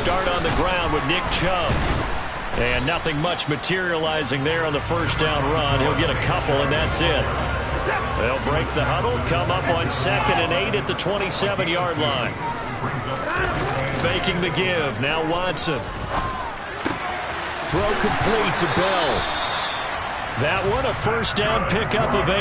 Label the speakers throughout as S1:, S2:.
S1: start on the ground with Nick Chubb. And nothing much materializing there on the first down run. He'll get a couple, and that's it. They'll break the huddle, come up on 2nd and 8 at the 27-yard line. Faking the give. Now Watson. Throw complete to Bell. That one a first down pickup of 8.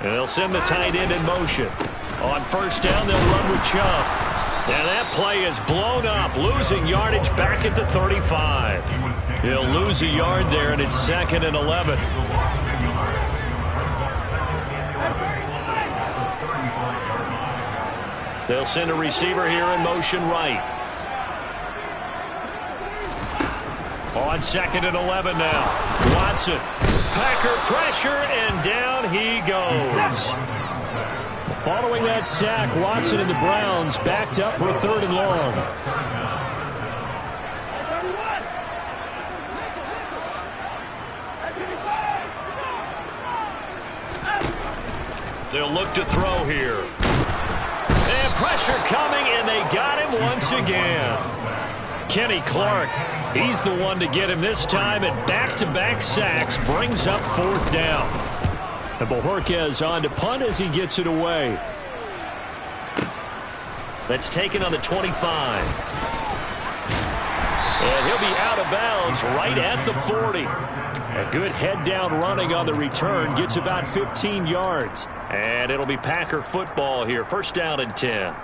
S1: They'll send the tight end in motion. On first down, they'll run with Chubb. And that play is blown up, losing yardage back at the 35. He'll lose a yard there, and it's 2nd and 11. They'll send a receiver here in motion right. On 2nd and 11 now. Watson. Packer pressure, and down he goes. Following that sack, Watson and the Browns backed up for a 3rd and long. They'll look to throw here. And pressure coming, and they got him once again. Kenny Clark. He's the one to get him this time, and back-to-back sacks brings up 4th down. And Bojorquez on to punt as he gets it away. That's taken on the 25. And he'll be out of bounds right at the 40. A good head-down running on the return. Gets about 15 yards. And it'll be Packer football here. First down and 10.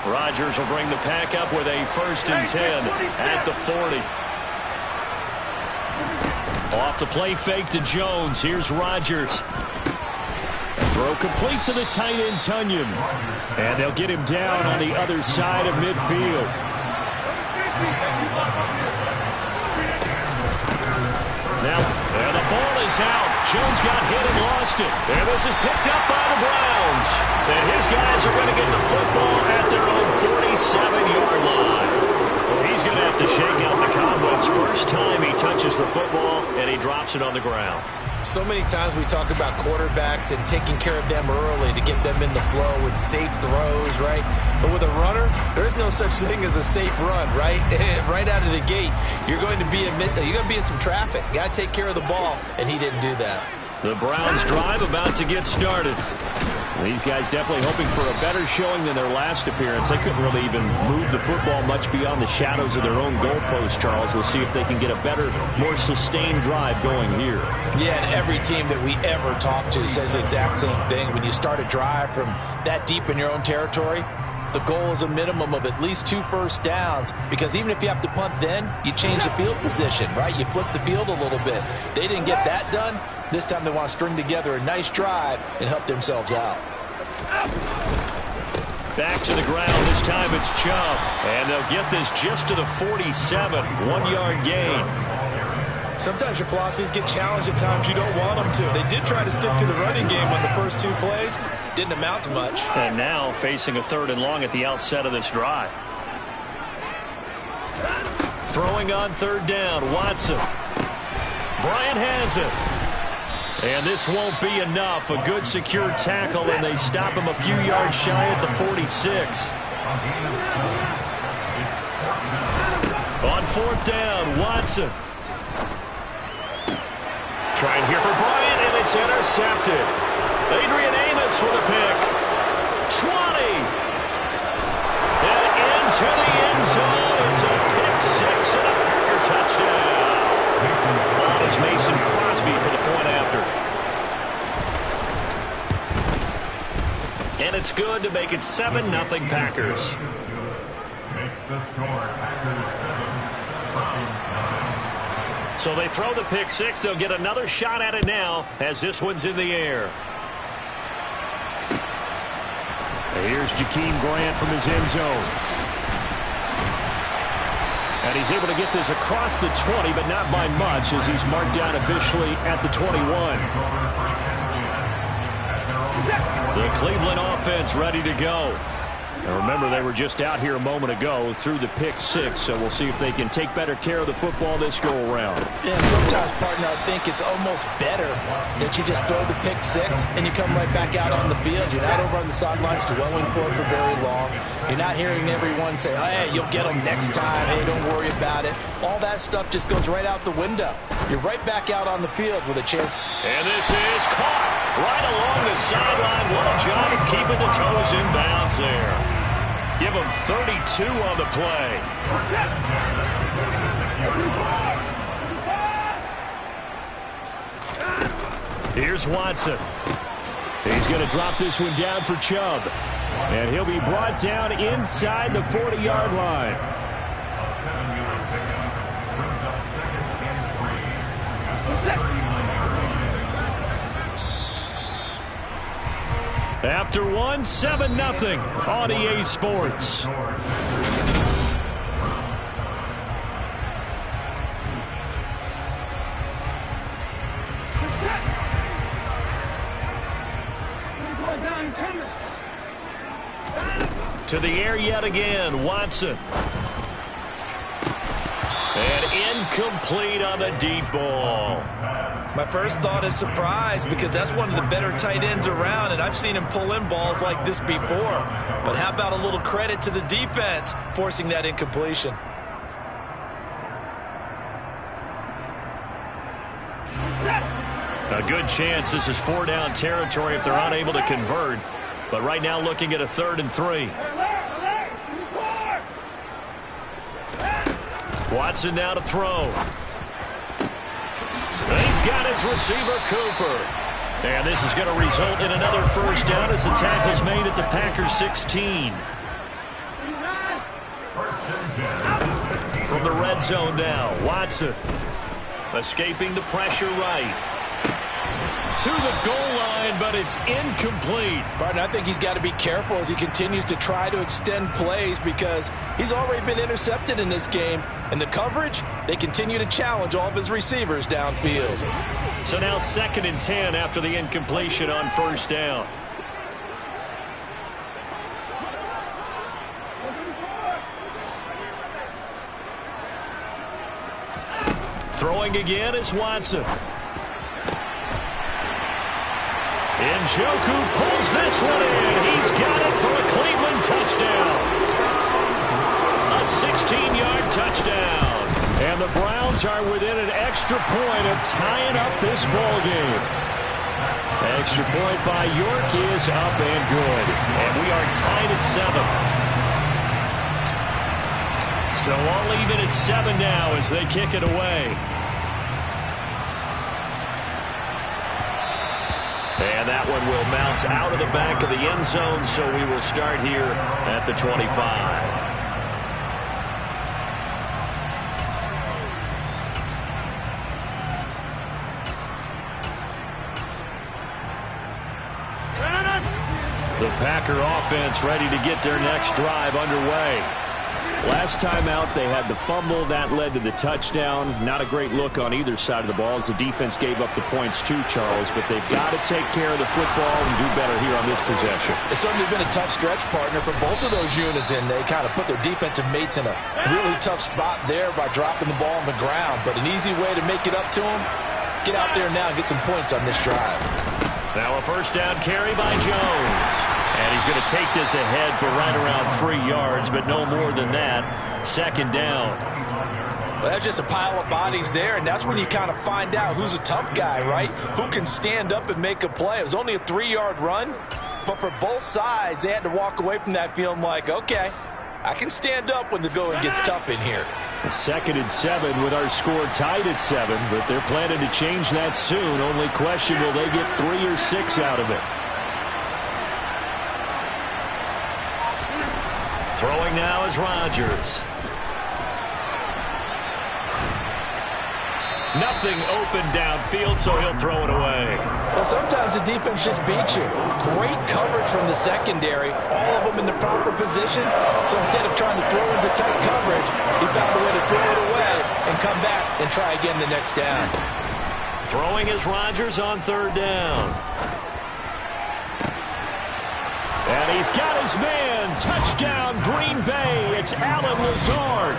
S1: Rodgers will bring the pack up with a 1st and 10 at the 40. Off the play fake to Jones. Here's Rodgers. Throw complete to the tight end, Tunyon. And they'll get him down on the other side of midfield. Now, and the ball is out. Jones got hit and lost it. And this is picked up by the Browns. And his guys are going to get the football at their own 47-yard line. Well, he's going to have to shake out the cobwebs. First time he touches the football, and he drops it on the ground.
S2: So many times we talk about quarterbacks and taking care of them early to get them in the flow with safe throws, right? But with a runner, there is no such thing as a safe run, right? Right out of the gate, you're going to be in some traffic. Got to take care of the ball, and he didn't do that.
S1: The Browns drive about to get started. These guys definitely hoping for a better showing than their last appearance. They couldn't really even move the football much beyond the shadows of their own goalpost, Charles. We'll see if they can get a better, more sustained drive going here.
S3: Yeah, and every team that we ever talk to says the exact same thing. When you start a drive from that deep in your own territory, the goal is a minimum of at least 2 first downs, because even if you have to punt then, you change the field position, right? You flip the field a little bit. They didn't get that done. This time they want to string together a nice drive and help themselves out.
S1: Back to the ground. This time it's Chubb. And they'll get this just to the 47. 1-yard gain.
S2: Sometimes your philosophies get challenged at times you don't want them to. They did try to stick to the running game on the first 2 plays. Didn't amount to much.
S1: And now facing a 3rd and long at the outset of this drive. Throwing on 3rd down. Watson. Bryant has it. And this won't be enough. A good secure tackle, and they stop him a few yards shy at the 46. On 4th down, Watson. Trying here for Bryant, and it's intercepted. Adrian Amos with a pick. 20. And into the end zone. It's a pick 6 and a Packer touchdown. On is Mason Crosby for the point after. And it's good to make it 7-0 Packers.
S4: Makes the score Packers 7.
S1: So they throw the pick 6. They'll get another shot at it now as this one's in the air. Here's Jakeem Grant from his end zone. And he's able to get this across the 20, but not by much, as he's marked down officially at the 21. The Cleveland offense ready to go. And remember, they were just out here a moment ago through the pick 6, so we'll see if they can take better care of the football this go-around.
S3: Yeah, and sometimes, partner, I think it's almost better that you just throw the pick 6 and you come right back out on the field. You're not over on the sidelines dwelling for it for very long. You're not hearing everyone say, oh, hey, you'll get them next time. Hey, don't worry about it. All that stuff just goes right out the window. You're right back out on the field with a chance.
S1: And this is caught right along the sideline. What a job of keeping the toes in bounds there. Give him 32 on the play. Here's Watson. He's going to drop this one down for Chubb. And he'll be brought down inside the 40-yard line.
S4: A 7-yard pickup brings up 2nd and 3.
S1: After one, 7-0 on EA Sports. To the air yet again, Watson. And incomplete on the deep ball.
S2: My first thought is surprise, because that's one of the better tight ends around, and I've seen him pull in balls like this before. But how about a little credit to the defense forcing that incompletion?
S1: A good chance this is 4-down territory if they're unable to convert. But right now looking at a 3rd and 3. Watson now to throw. He's got his receiver, Cooper. And this is going to result in another 1st down as the tackle's made at the Packers 16. From the red zone now, Watson escaping the pressure right. To the goal line, but it's incomplete.
S3: Barton, I think he's got to be careful as he continues to try to extend plays, because he's already been intercepted in this game. And the coverage, they continue to challenge all of his receivers downfield.
S1: So now 2nd and 10 after the incompletion on 1st down. Throwing again is Watson. Njoku pulls this one in. He's got it for a Cleveland touchdown. A 16-yard touchdown. And the Browns are within an extra point of tying up this ball game. Extra point by York is up and good. And we are tied at 7. So all even at 7 now as they kick it away. And that one will bounce out of the back of the end zone, so we will start here at the 25. The Packer offense ready to get their next drive underway. Last time out, they had the fumble. That led to the touchdown. Not a great look on either side of the ball as the defense gave up the points too, Charles. But they've got to take care of the football and do better here on this possession.
S3: It's certainly been a tough stretch, partner, for both of those units, and they kind of put their defensive mates in a really tough spot there by dropping the ball on the ground. But an easy way to make it up to them, get out there now and get some points on this drive.
S1: Now a 1st down carry by Jones. And he's going to take this ahead for right around 3 yards, but no more than that. 2nd down.
S3: Well, that's just a pile of bodies there, and that's when you kind of find out who's a tough guy, right? Who can stand up and make a play. It was only a 3-yard run, but for both sides, they had to walk away from that feeling like, okay, I can stand up when the going gets tough in here.
S1: 2nd and 7 with our score tied at 7, but they're planning to change that soon. Only question, will they get 3 or 6 out of it? Throwing now is Rodgers. Nothing open downfield, so he'll throw it away.
S3: Well, sometimes the defense just beats you. Great coverage from the secondary, all of them in the proper position. So instead of trying to throw into tight coverage, he found a way to throw it away and come back and try again the next down.
S1: Throwing is Rodgers on third down. And he's got his man. Touchdown, Green Bay. It's Allen Lazard.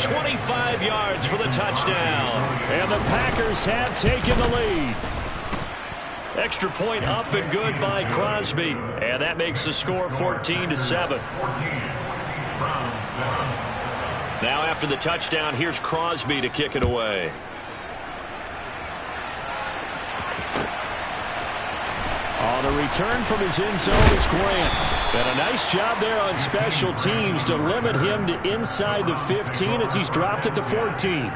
S1: 25 yards for the touchdown. And the Packers have taken the lead. Extra point up and good by Crosby. And that makes the score 14-7. Now after the touchdown, here's Crosby to kick it away. On the return from his end zone is Grant. And a nice job there on special teams to limit him to inside the 15 as he's dropped at the 14.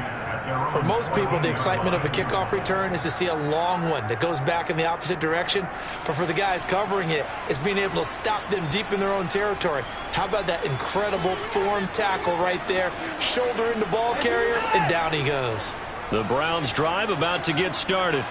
S2: For most people, the excitement of a kickoff return is to see a long one that goes back in the opposite direction. But for the guys covering it, it's being able to stop them deep in their own territory. How about that incredible form tackle right there? Shoulder in the ball carrier, and down he goes.
S1: The Browns drive about to get started.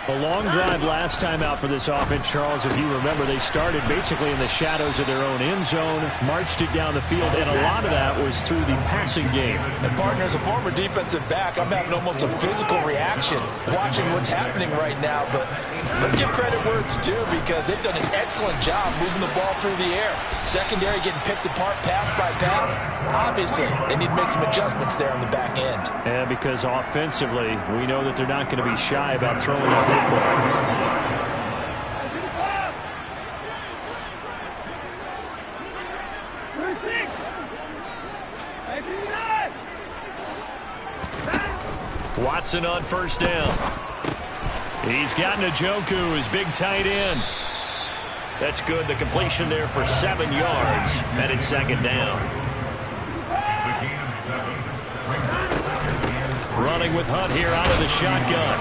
S5: A long drive last time out for this offense, Charles. If you remember, they started basically in the shadows of their own end zone, marched it down the field, and a lot of that was through the passing game.
S3: And, partner, as a former defensive back, I'm having almost a physical reaction watching what's happening right now. But let's give credit where it's due because they've done an excellent job moving the ball through the air. Secondary getting picked apart pass by pass. Obviously, they need to make some adjustments there on the back end.
S5: And because offensively, we know that they're not going to be shy about throwing that football.
S1: Watson on first down. He's got Njoku, his big tight end. That's good. The completion there for 7 yards. Headed second down. Running with Hunt here out of the shotgun.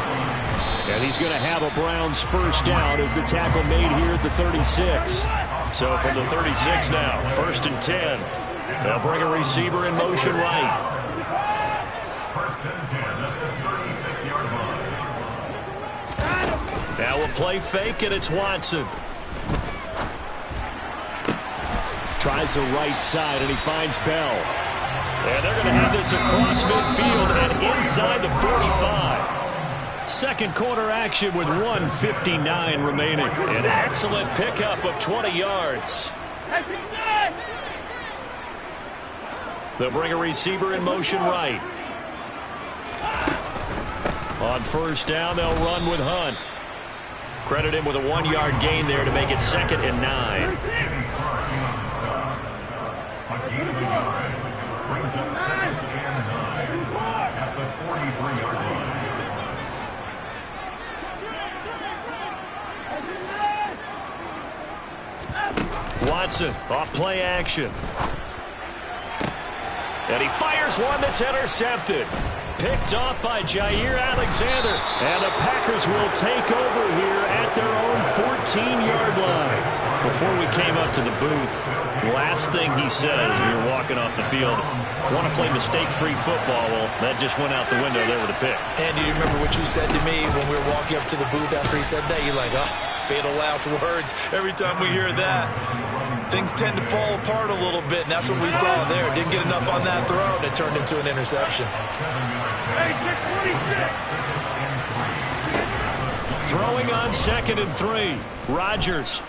S1: And he's going to have a Browns first down as the tackle made here at the 36. So from the 36 now, 1st and 10. They'll bring a receiver in motion right.
S4: 1st and 10 at the 36-yard line.
S1: Now we'll play fake, and it's Watson.
S5: Tries the right side, and he finds Bell.
S1: And they're going to have this across midfield and inside the 45. Second quarter action with 1:59 remaining. An excellent pickup of 20 yards. They'll bring a receiver in motion right. On first down, they'll run with Hunt. Credit him with a 1-yard gain there to make it 2nd and 9.
S4: Brings up 2nd and 9 at the 43-yard line.
S1: Watson off play action. And he fires one that's intercepted. Picked off by Jair Alexander. And the Packers will take over here at their own 14-yard line. Before we came up to the booth, last thing he said as we were walking off the field, want to play mistake-free football. Well, that just went out the window there with a pick.
S2: Andy, do you remember what you said to me when we were walking up to the booth after he said that? You're like, oh, fatal last words. Every time we hear that, things tend to fall apart a little bit, and that's what we saw there. Didn't get enough on that throw, and it turned into an interception.
S1: Throwing on 2nd and 3. Rodgers.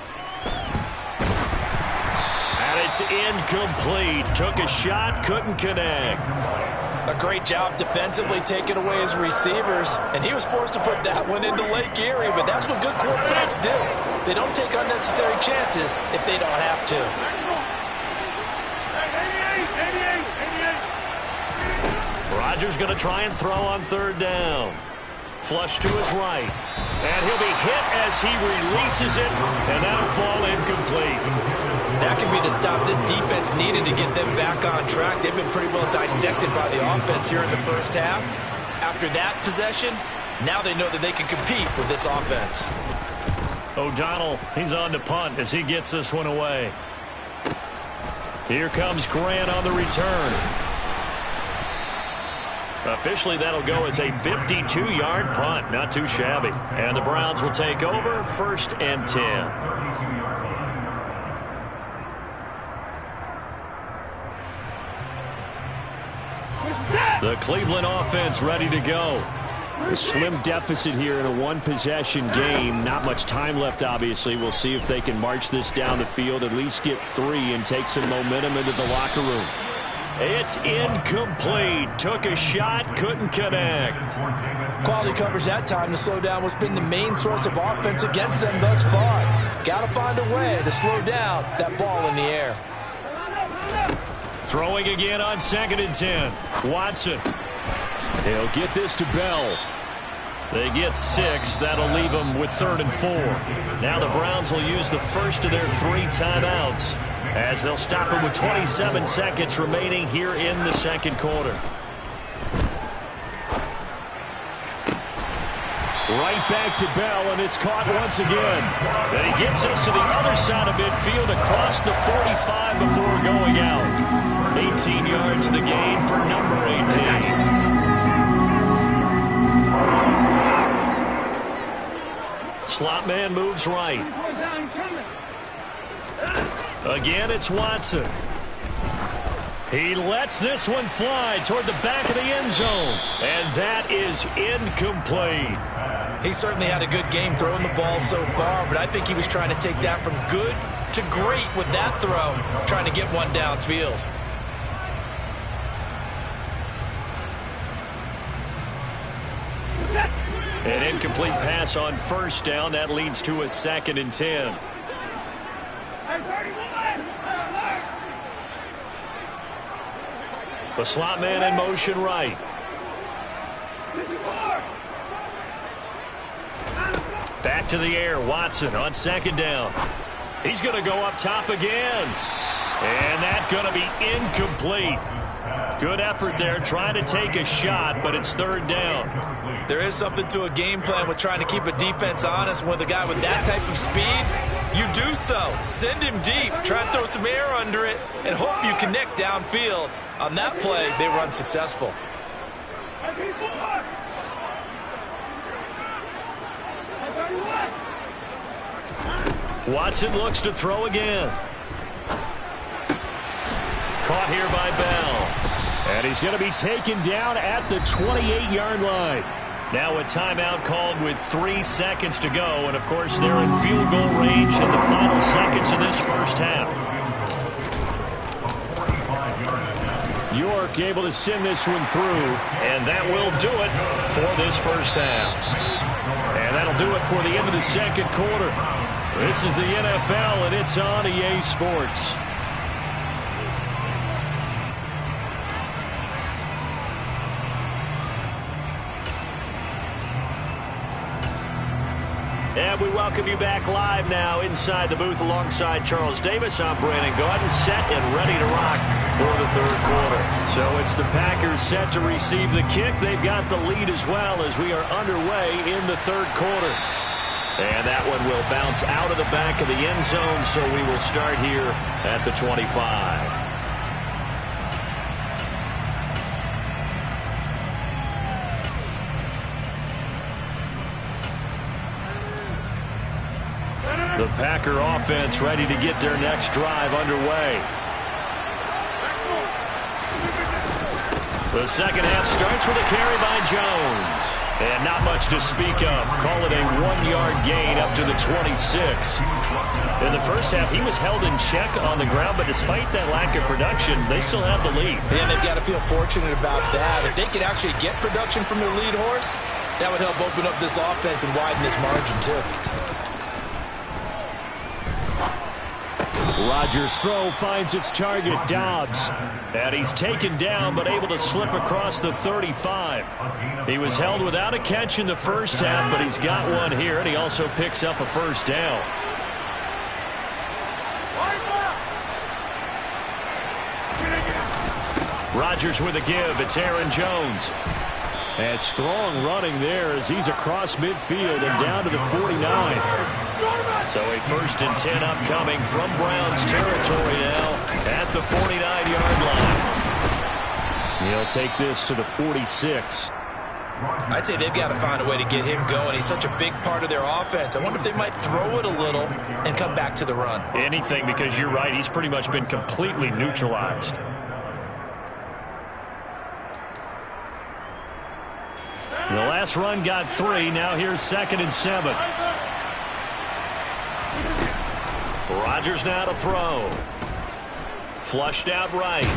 S1: And it's incomplete. Took a shot, couldn't connect.
S3: A great job defensively taking away his receivers, and he was forced to put that one into Lake Erie, but that's what good quarterbacks do. They don't take unnecessary chances if they don't have to.
S1: Rodgers going to try and throw on 3rd down. Flush to his right. And he'll be hit as he releases it, and that'll fall incomplete.
S2: That could be the stop this defense needed to get them back on track. They've been pretty well dissected by the offense here in the first half. After that possession, now they know that they can compete with this offense.
S1: O'Donnell, he's on to punt as he gets this one away. Here comes Grant on the return. Officially, that'll go as a 52-yard punt. Not too shabby. And the Browns will take over 1st and 10. The Cleveland offense ready to go. A slim deficit here in a one-possession game. Not much time left, obviously. We'll see if they can march this down the field, at least get 3, and take some momentum into the locker room. It's incomplete. Took a shot, couldn't connect.
S3: Quality coverage that time to slow down what's been the main source of offense against them thus far. Got to find a way to slow down that ball in the air.
S1: Throwing again on 2nd and 10. Watson. He'll get this to Bell. They get 6. That'll leave them with 3rd and 4. Now the Browns will use the first of their 3 timeouts as they'll stop it with 27 seconds remaining here in the 2nd quarter. Right back to Bell, and it's caught once again. Then he gets us to the other side of midfield across the 45 before going out. 18 yards the gain for number 18. Slot man moves right. Again, it's Watson. He lets this one fly toward the back of the end zone. And that is incomplete.
S2: He certainly had a good game throwing the ball so far, but I think he was trying to take that from good to great with that throw, trying to get one downfield.
S1: An incomplete pass on 1st down. That leads to a 2nd and 10. The slot man in motion right. Back to the air. Watson on 2nd down. He's going to go up top again. And that's going to be incomplete. Good effort there trying to take a shot, but it's 3rd down.
S2: There is something to a game plan with trying to keep a defense honest. With a guy with that type of speed, you do so. Send him deep. Try and throw some air under it and hope you connect downfield. On that play, they were unsuccessful.
S1: Watson looks to throw again. Caught here by Bell. And he's going to be taken down at the 28-yard line. Now a timeout called with 3 seconds to go. And, of course, they're in field goal range in the final seconds of this first half. York able to send this one through. And that will do it for this first half. And that'll do it for the end of the 2nd quarter. This is the NFL, and it's on EA Sports. And we welcome you back live now inside the booth alongside Charles Davis. I'm Brandon Gaudin, set and ready to rock for the 3rd quarter. So it's the Packers set to receive the kick. They've got the lead as well as we are underway in the 3rd quarter. And that one will bounce out of the back of the end zone, so we will start here at the 25. The Packer offense ready to get their next drive underway. The second half starts with a carry by Jones. And not much to speak of. Call it a 1-yard gain up to the 26. In the first half, he was held in check on the ground, but despite that lack of production, they still have the lead.
S2: And they've got to feel fortunate about that. If they could actually get production from their lead horse, that would help open up this offense and widen this margin, too.
S5: Rodgers' throw finds its target, Dobbs. And he's taken down but able to slip across the 35. He was held without a catch in the first half, but he's got one here, and he also picks up a first down. Rodgers with a give. It's Aaron Jones. And strong running there as he's across midfield and down to the 49. So a 1st and 10 upcoming from Browns territory now at the 49-yard line. He'll take this to the 46.
S2: I'd say they've got to find a way to get him going. He's such a big part of their offense. I wonder if they might throw it a little and come back to the run.
S5: Anything, because you're right. He's pretty much been completely neutralized. The last run got 3. Now here's 2nd and 7. Rodgers now to throw. Flushed out right.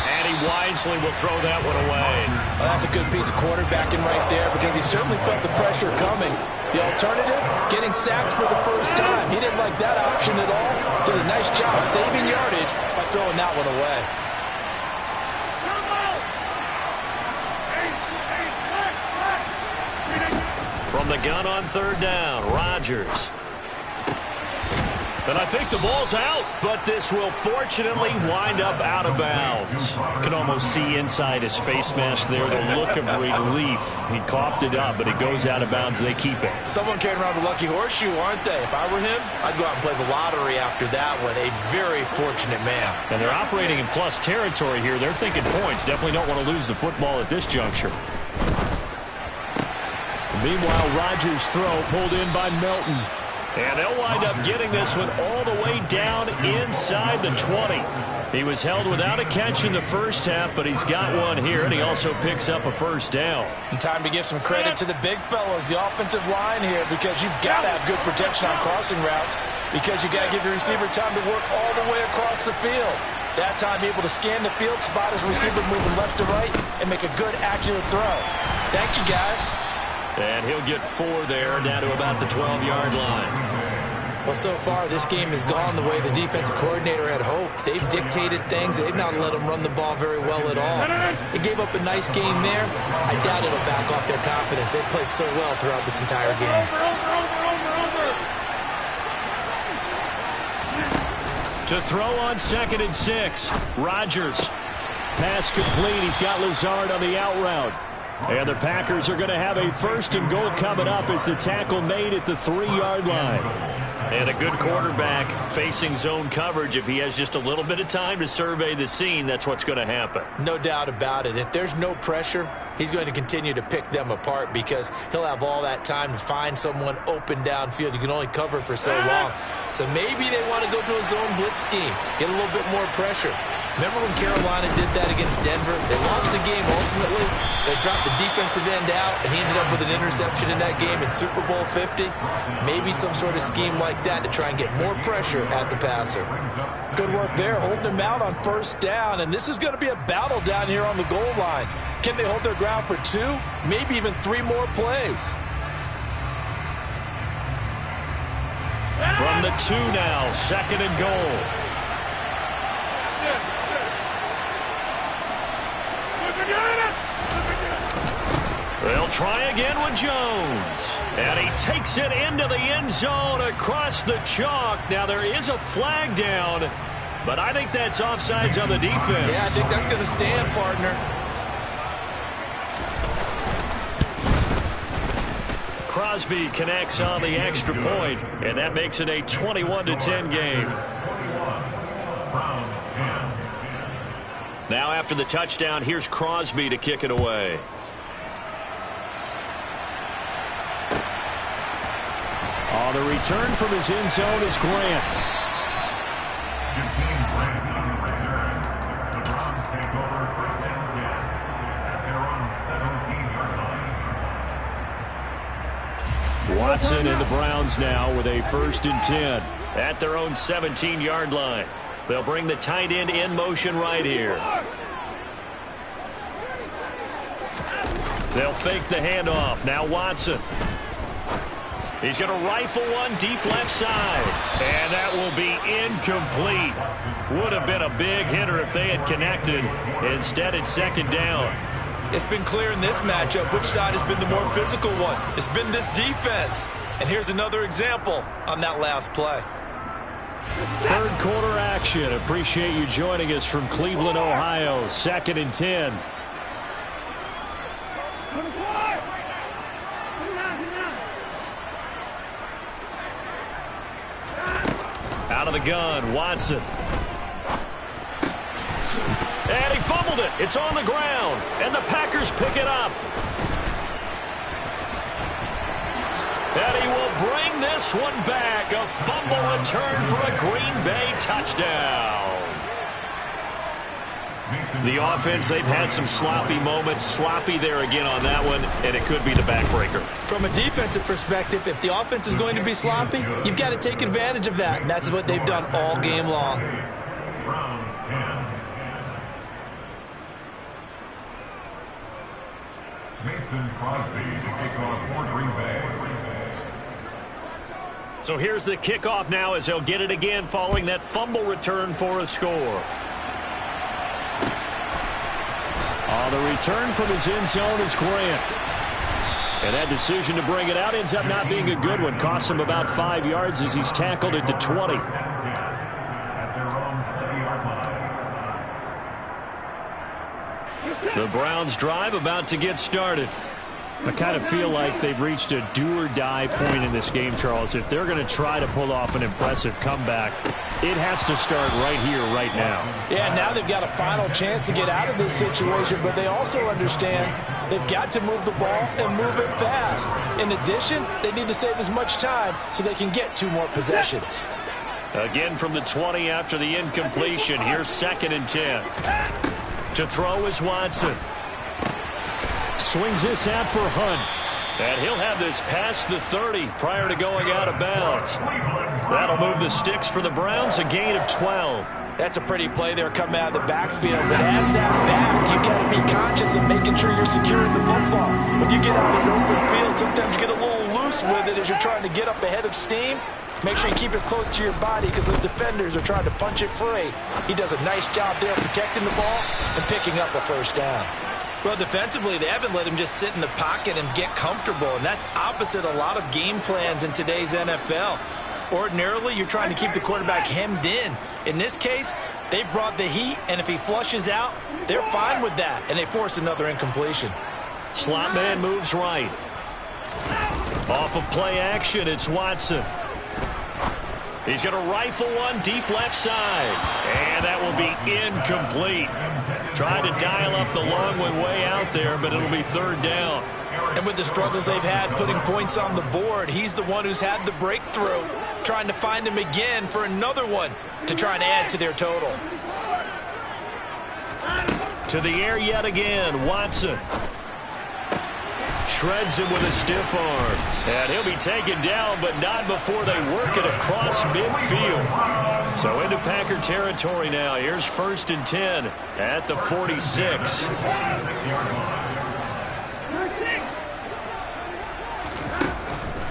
S5: And he wisely will throw that one away.
S3: Well, that's a good piece of quarterbacking right there because he certainly felt the pressure coming. The alternative, getting sacked for the first time. He didn't like that option at all. Did a nice job saving yardage by throwing that one away.
S5: From the gun on 3rd down, Rodgers. And I think the ball's out, but this will fortunately wind up out of bounds. Can almost see inside his face mask there the look of relief. He coughed it up, but it goes out of bounds. They keep it.
S2: Someone carrying around the lucky horseshoe, aren't they? If I were him, I'd go out and play the lottery after that one. A very fortunate man.
S5: And they're operating in plus territory here. They're thinking points. Definitely don't want to lose the football at this juncture. Meanwhile, Rodgers' throw pulled in by Melton. And they'll wind up getting this one all the way down inside the 20. He was held without a catch in the first half, but he's got one here, and he also picks up a 1st down.
S3: And time to give some credit to the big fellows, the offensive line here, because you've got to have good protection on crossing routes because you've got to give your receiver time to work all the way across the field. That time, be able to scan the field, spot his receiver moving left to right, and make a good, accurate throw. Thank you, guys.
S5: And he'll get 4 there, down to about the 12-yard line.
S2: Well, so far, this game has gone the way the defensive coordinator had hoped. They've dictated things. They've not let them run the ball very well at all. They gave up a nice game there. I doubt it'll back off their confidence. They've played so well throughout this entire game.
S5: To throw on 2nd and 6, Rodgers. Pass complete. He's got Lazard on the out route. And the Packers are going to have a 1st and goal coming up as the tackle made at the 3-yard line. And a good quarterback facing zone coverage. If he has just a little bit of time to survey the scene, that's what's going to happen.
S2: No doubt about it. If there's no pressure, he's going to continue to pick them apart because he'll have all that time to find someone open downfield. You can only cover for so long. So maybe they want to go to a zone blitz scheme, get a little bit more pressure. Remember when Carolina did that against Denver? They lost the game ultimately. They dropped the defensive end out, and he ended up with an interception in that game in Super Bowl 50. Maybe some sort of scheme like that to try and get more pressure at the passer.
S3: Good work there, holding them out on 1st down, and this is going to be a battle down here on the goal line. Can they hold their ground for 2, maybe even 3 more plays?
S5: From the 2 now, 2nd and goal. They'll try again with Jones. And he takes it into the end zone across the chalk. Now there is a flag down, but I think that's offsides on the defense.
S2: Yeah, I think that's going to stand, partner.
S5: Crosby connects on the extra point, and that makes it a 21-10 game. Now after the touchdown, here's Crosby to kick it away. Oh, the return from his end zone is Grant.
S4: The Browns take over 1st and 10 at their own 17-yard line.
S5: Watson and the Browns now with a 1st and 10 at their own 17-yard line. They'll bring the tight end in motion right here. They'll fake the handoff. Now Watson. He's going to rifle one deep left side. And that will be incomplete. Would have been a big hitter if they had connected. Instead, it's 2nd down.
S2: It's been clear in this matchup which side has been the more physical one. It's been this defense. And here's another example on that last play.
S5: 3rd quarter action. Appreciate you joining us from Cleveland, Ohio. 2nd and 10. Out of the gun, Watson. And he fumbled it. It's on the ground. And the Packers pick it up. And he will bring this one back. A fumble return for a Green Bay touchdown. The offense, they've had some sloppy moments. Sloppy there again on that one, and it could be the backbreaker.
S2: From a defensive perspective, if the offense is going to be sloppy, you've got to take advantage of that, and that's what they've done all game long.
S4: Browns 10. Mason Crosby to kick off for Green Bay.
S5: So here's the kickoff now as they'll get it again following that fumble return for a score. The return from his end zone is Grant. And that decision to bring it out ends up not being a good one. Costs him about 5 yards as he's tackled it to 20. The Browns drive about to get started. I kind of feel like they've reached a do-or-die point in this game, Charles. If they're going to try to pull off an impressive comeback, it has to start right here, right now.
S3: Yeah, now they've got a final chance to get out of this situation, but they also understand they've got to move the ball and move it fast. In addition, they need to save as much time so they can get 2 more possessions.
S5: Again from the 20 after the incompletion. Here's 2nd and 10. To throw is Watson. Swings this out for Hunt. And he'll have this past the 30 prior to going out of bounds. That'll move the sticks for the Browns, a gain of 12.
S3: That's a pretty play there coming out of the backfield. But as that back, you've got to be conscious of making sure you're securing the football. When you get out in open field, sometimes you get a little loose with it as you're trying to get up ahead of steam. Make sure you keep it close to your body because those defenders are trying to punch it free. He does a nice job there protecting the ball and picking up a first down.
S2: Well, defensively, they haven't let him just sit in the pocket and get comfortable, and that's opposite a lot of game plans in today's NFL. Ordinarily, you're trying to keep the quarterback hemmed in. In this case, they brought the heat, and if he flushes out, they're fine with that, and they force another incompletion.
S5: Slot man moves right. Off of play action, it's Watson. He's going to rifle one deep left side. And that will be incomplete. Trying to dial up the long one way out there, but it'll be 3rd down.
S2: And with the struggles they've had putting points on the board, he's the one who's had the breakthrough, trying to find him again for another one to try and add to their total.
S5: To the air yet again, Watson. Shreds him with a stiff arm. And he'll be taken down, but not before they work it across midfield. So into Packer territory now. Here's 1st and 10 at the 46.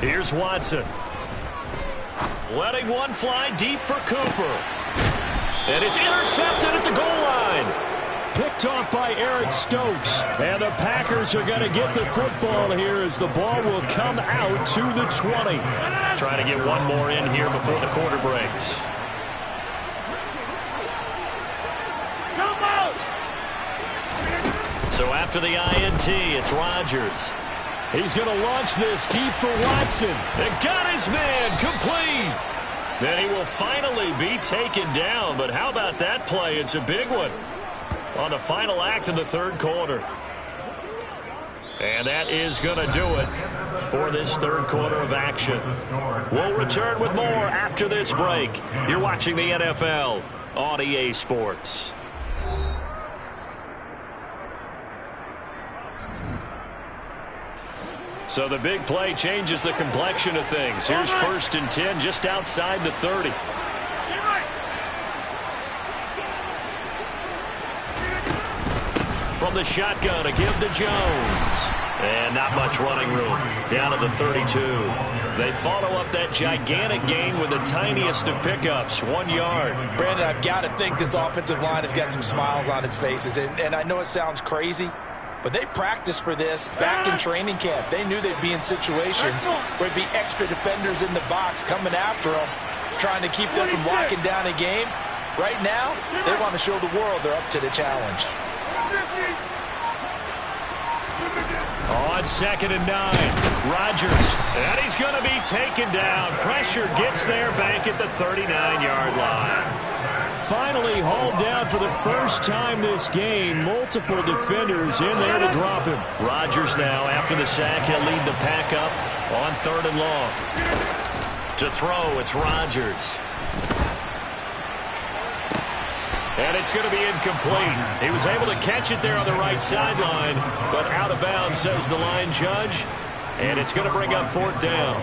S5: Here's Watson. Letting one fly deep for Cooper. And it's intercepted at the goal line. Picked off by Eric Stokes. And the Packers are going to get the football here as the ball will come out to the 20. Trying to get one more in here before the quarter breaks. So after the INT, it's Rodgers. He's going to launch this deep for Watson. And got his man complete. Then he will finally be taken down. But how about that play? It's a big one on the final act of the 3rd quarter. And that is going to do it for this 3rd quarter of action. We'll return with more after this break. You're watching the NFL on EA Sports. So the big play changes the complexion of things. Here's 1st and 10 just outside the 30. From the shotgun, a give to Jones. And not much running room. Down to the 32. They follow up that gigantic gain with the tiniest of pickups, 1 yard.
S3: Brandon, I've got to think this offensive line has got some smiles on its faces. And I know it sounds crazy, but they practiced for this back in training camp. They knew they'd be in situations where it'd be extra defenders in the box coming after them, trying to keep them from locking down a game. Right now, they want to show the world they're up to the challenge.
S5: On 2nd and 9, Rodgers. And he's going to be taken down. Pressure gets there back at the 39-yard line. finally hauled down for the first time this game. Multiple defenders in there to drop him. Rodgers now, after the sack, he'll lead the pack up on 3rd and long. To throw, it's Rodgers. And it's going to be incomplete. He was able to catch it there on the right sideline, but out of bounds, says the line judge. And it's going to bring up 4th down.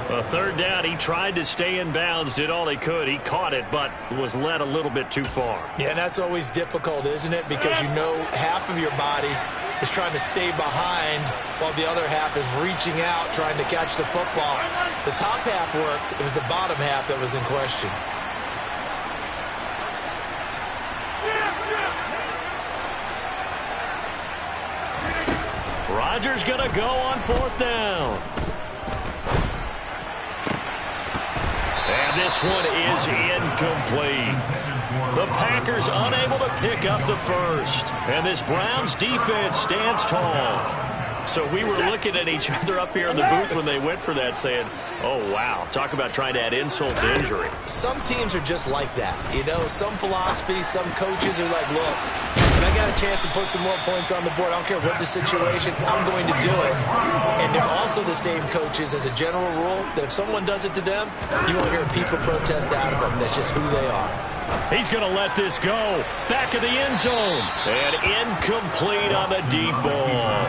S5: A 3rd down, he tried to stay in bounds, did all he could. He caught it, but was led a little bit too far.
S2: Yeah, and that's always difficult, isn't it? Because you know half of your body is trying to stay behind while the other half is reaching out, trying to catch the football. The top half worked. It was the bottom half that was in question.
S5: Rodgers going to go on 4th down. And this one is incomplete. The Packers unable to pick up the first. And this Browns defense stands tall. So we were looking at each other up here in the booth when they went for that saying, oh, wow, talk about trying to add insult to injury.
S2: Some teams are just like that. You know, some philosophies, some coaches are like, look, when I got a chance to put some more points on the board, I don't care what the situation, I'm going to do it. And they're also the same coaches as a general rule that if someone does it to them, you won't hear people protest out of them. That's just who they are.
S5: He's going to let this go. Back of the end zone. And incomplete on the deep ball.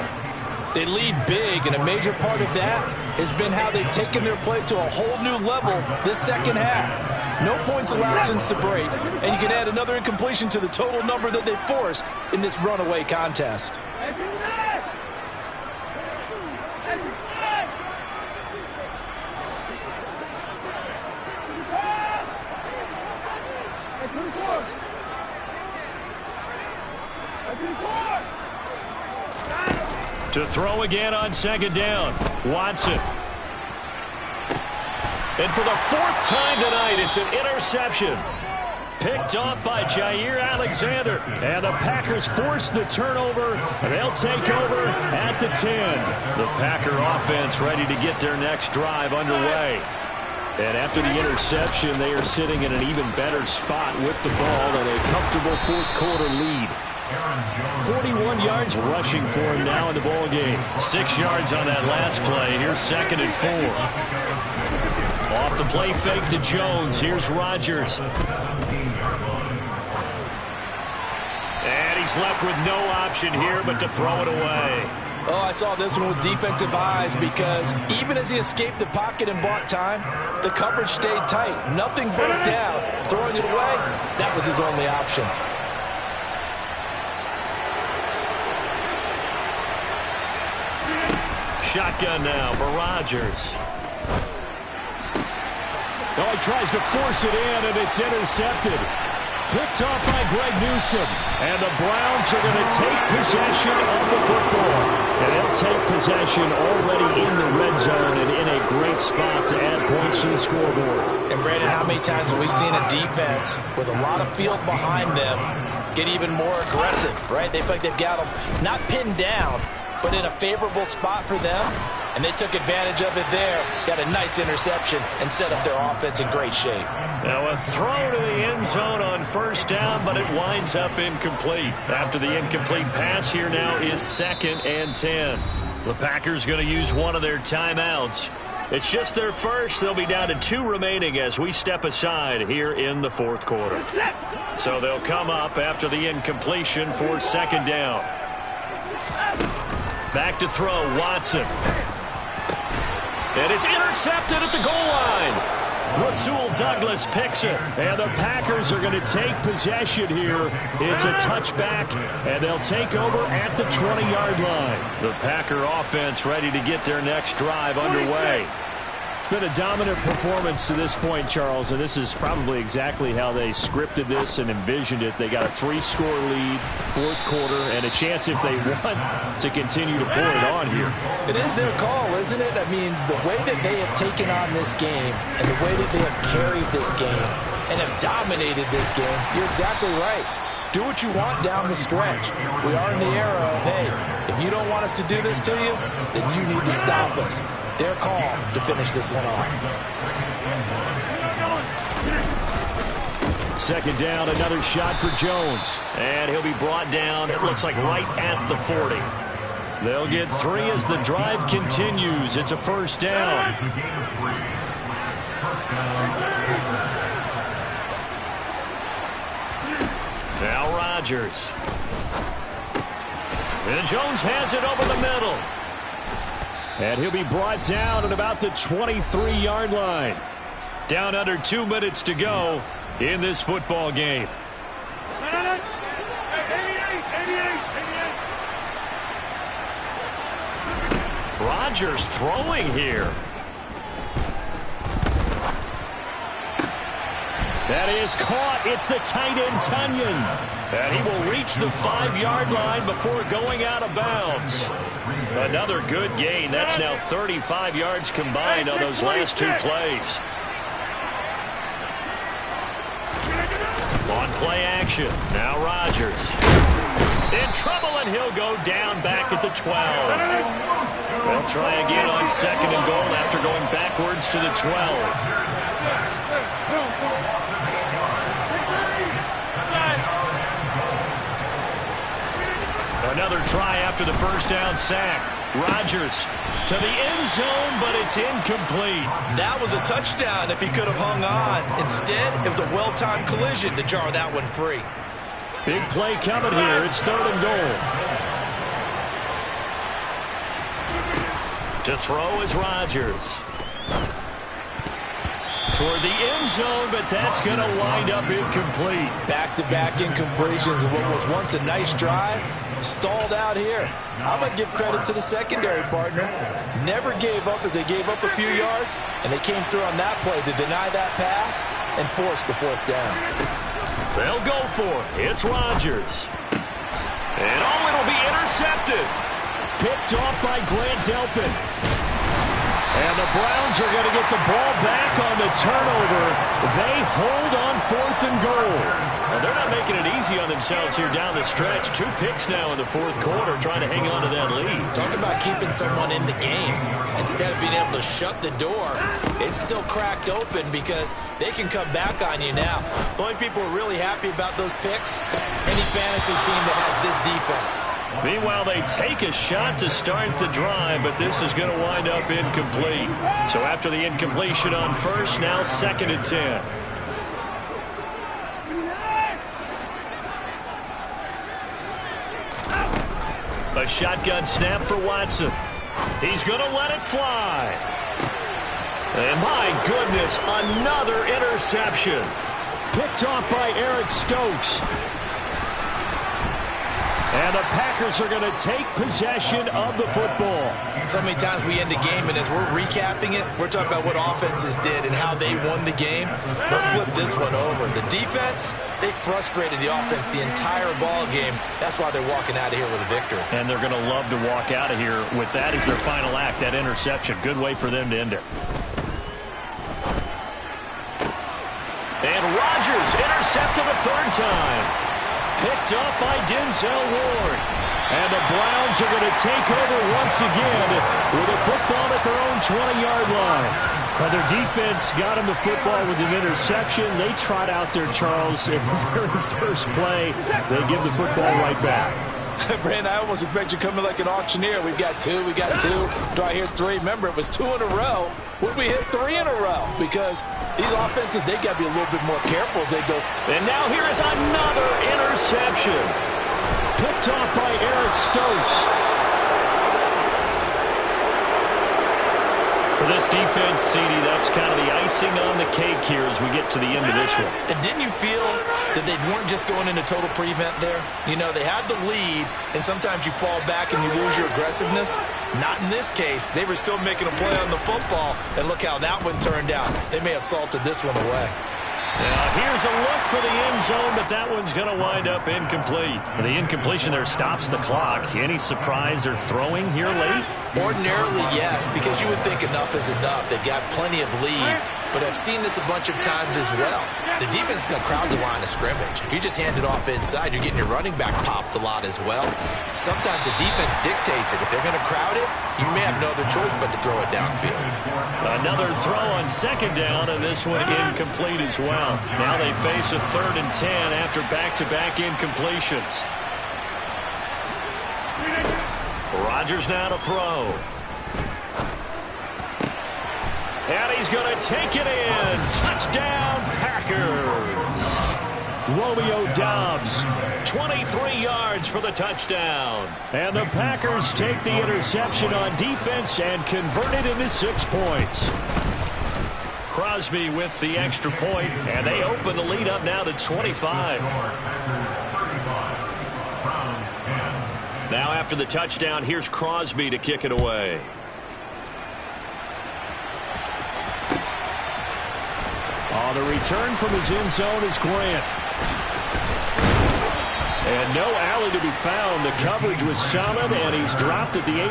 S3: They lead big, and a major part of that has been how they've taken their play to a whole new level this second half. No points allowed since the break, and you can add another incompletion to the total number that they forced in this runaway contest.
S5: To throw again on 2nd down, Watson. And for the 4th time tonight, it's an interception. Picked off by Jair Alexander. And the Packers force the turnover, and they'll take over at the 10. The Packer offense ready to get their next drive underway. And after the interception, they are sitting in an even better spot with the ball and a comfortable 4th quarter lead. 41 yards rushing for him now in the ball game. 6 yards on that last play. Here's 2nd and 4. Off the play fake to Jones. Here's Rodgers. And he's left with no option here but to throw it away.
S3: Oh, I saw this one with defensive eyes because even as he escaped the pocket and bought time, the coverage stayed tight. Nothing broke down. Throwing it away, that was his only option.
S5: Shotgun now for Rodgers. Oh, he tries to force it in, and it's intercepted. Picked off by Greg Newsome. And the Browns are going to take possession of the football. And they'll take possession already in the red zone and in a great spot to add points to the scoreboard.
S3: And, Brandon, how many times have we seen a defense with a lot of field behind them get even more aggressive, right? They feel like they've got them not pinned down, but in a favorable spot for them, and they took advantage of it there. Got a nice interception and set up their offense in great shape.
S5: Now a throw to the end zone on 1st down, but it winds up incomplete. After the incomplete pass, here now is 2nd and 10. The Packers going to use one of their timeouts. It's just their first. They'll be down to 2 remaining as we step aside here in the 4th quarter. So they'll come up after the incompletion for 2nd down. Back to throw, Watson. And it's intercepted at the goal line. Rasul Douglas picks it. And the Packers are going to take possession here. It's a touchback, and they'll take over at the 20-yard line. The Packer offense ready to get their next drive underway. It's been a dominant performance to this point, Charles, and this is probably exactly how they scripted this and envisioned it. They got a 3-score lead, 4th quarter, and a chance if they want to continue to pour it on here.
S2: It is their call, isn't it? I mean, the way that they have taken on this game and the way that they have carried this game and have dominated this game, you're exactly right. Do what you want down the stretch. We are in the era of, hey, if you don't want us to do this to you, then you need to stop us. Their call to finish this one off.
S5: second down, another shot for Jones. And he'll be brought down, it looks like right at the 40. They'll get 3 as the drive continues. It's a first down. Now Rodgers. And Jones has it over the middle. And he'll be brought down at about the 23-yard line. Down under 2 minutes to go in this football game. Rodgers throwing here. That is caught. It's the tight end, Tunyon. And he will reach the 5-yard line before going out of bounds. Another good gain. That's now 35 yards combined on those last 2 plays. On play action. Now Rodgers. In trouble, and he'll go down back at the 12. They'll try again on second and goal after going backwards to the 12. Another try after the first down sack. Rodgers to the end zone, but it's incomplete.
S2: That was a touchdown if he could have hung on. Instead, it was a well-timed collision to jar that one free.
S5: Big play coming here. It's third and goal. To throw is Rodgers. Toward the end zone, but that's going to wind up incomplete.
S3: Back-to-back incompletions of what was once a nice drive. Stalled out here. I'm going to give credit to the secondary partner. Never gave up as they gave up a few yards, and they came through on that play to deny that pass and force the 4th down.
S5: They'll go for it. It's Rodgers. And it'll be intercepted. Picked off by Grant Delpin. And the Browns are going to get the ball back on the turnover. They hold on 4th and goal. Well, they're not making it easy on themselves here down the stretch. 2 picks now in the 4th quarter trying to hang on to that lead.
S2: Talk about keeping someone in the game. Instead of being able to shut the door, it's still cracked open because they can come back on you now. The only people who are really happy about those picks, any fantasy team that has this defense.
S5: Meanwhile, they take a shot to start the drive, but this is going to wind up incomplete. So after the incompletion on first, now 2nd and 10. A shotgun snap for Watson. He's going to let it fly. And my goodness, another interception. Picked off by Eric Stokes. And the Packers are going to take possession of the football.
S2: So many times we end the game, and as we're recapping it, we're talking about what offenses did and how they won the game. Let's flip this one over. The defense, they frustrated the offense the entire ball game. That's why they're walking out of here with a victory.
S5: And they're going to love to walk out of here with that as their final act, that interception. Good way for them to end it. And Rodgers intercepted a 3rd time. Picked up by Denzel Ward. And the Browns are going to take over once again with a football at their own 20-yard line. Now their defense got them the football with an interception. They trot out there, Charles, in the very first play. They give the football right back.
S3: Brandon, I almost expect you coming like an auctioneer. We've got 2, we got 2. Do I hear 3? Remember, it was 2 in a row. Would we hit 3 in a row? Because these offenses, they got to be a little bit more careful as they go.
S5: And now here is another interception. Picked off by Eric Stokes. For this defense, CD, that's kind of the icing on the cake here as we get to the end of this one.
S2: And didn't you feel that they weren't just going into total prevent there? You know, they had the lead, and sometimes you fall back and you lose your aggressiveness. Not in this case. They were still making a play on the football, and look how that one turned out. They may have salted this one away.
S5: Now here's a look for the end zone, but that one's going to wind up incomplete. The incompletion there stops the clock. Any surprise they're throwing here late?
S2: Ordinarily, yes, because you would think enough is enough. They've got plenty of lead. but I've seen this a bunch of times as well. The defense is going to crowd the line of scrimmage. If you just hand it off inside, you're getting your running back popped a lot as well. Sometimes the defense dictates it. If they're going to crowd it, you may have no other choice but to throw it downfield.
S5: Another throw on second down, and this one incomplete as well. Now they face a 3rd and 10 after back-to-back incompletions. Rodgers now to throw. And he's going to take it in. Touchdown, Packers. Romeo Doubs, 23 yards for the touchdown. And the Packers take the interception on defense and convert it into 6 points. Crosby with the extra point, and they open the lead up now to 25. Now after the touchdown, here's Crosby to kick it away. On the return from his end zone is Grant. And no alley to be found. The coverage was solid, and he's dropped at the 18.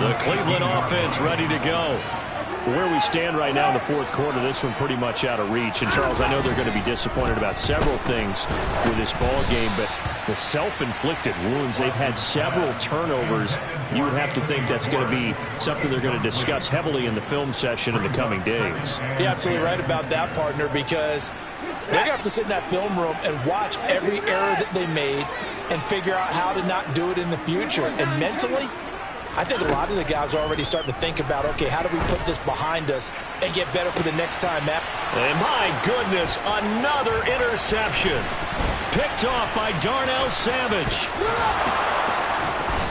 S5: The Cleveland offense ready to go. Where we stand right now in the 4th quarter, this one pretty much out of reach. And, Charles, I know they're going to be disappointed about several things with this ball game, but the self-inflicted wounds, they've had several turnovers. You would have to think that's going to be something they're going to discuss heavily in the film session in the coming days.
S3: You're absolutely right about that, partner, because they're going to have to sit in that film room and watch every error that they made and figure out how to not do it in the future. And mentally, I think a lot of the guys are already starting to think about, okay, how do we put this behind us and get better for the next time, Matt?
S5: And my goodness, another interception. Picked off by Darnell Savage.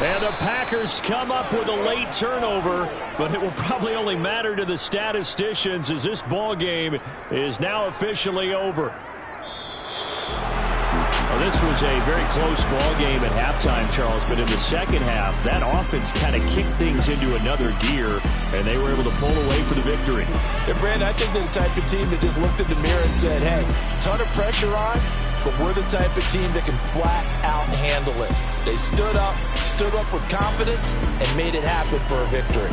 S5: And the Packers come up with a late turnover, but it will probably only matter to the statisticians as this ball game is now officially over. Well, this was a very close ball game at halftime, Charles, but in the second half, that offense kind of kicked things into another gear, and they were able to pull away for the victory.
S3: Yeah, Brandon, I think they're the type of team that just looked in the mirror and said, hey, ton of pressure on, but we're the type of team that can flat out handle it. They stood up with confidence, and made it happen for a victory.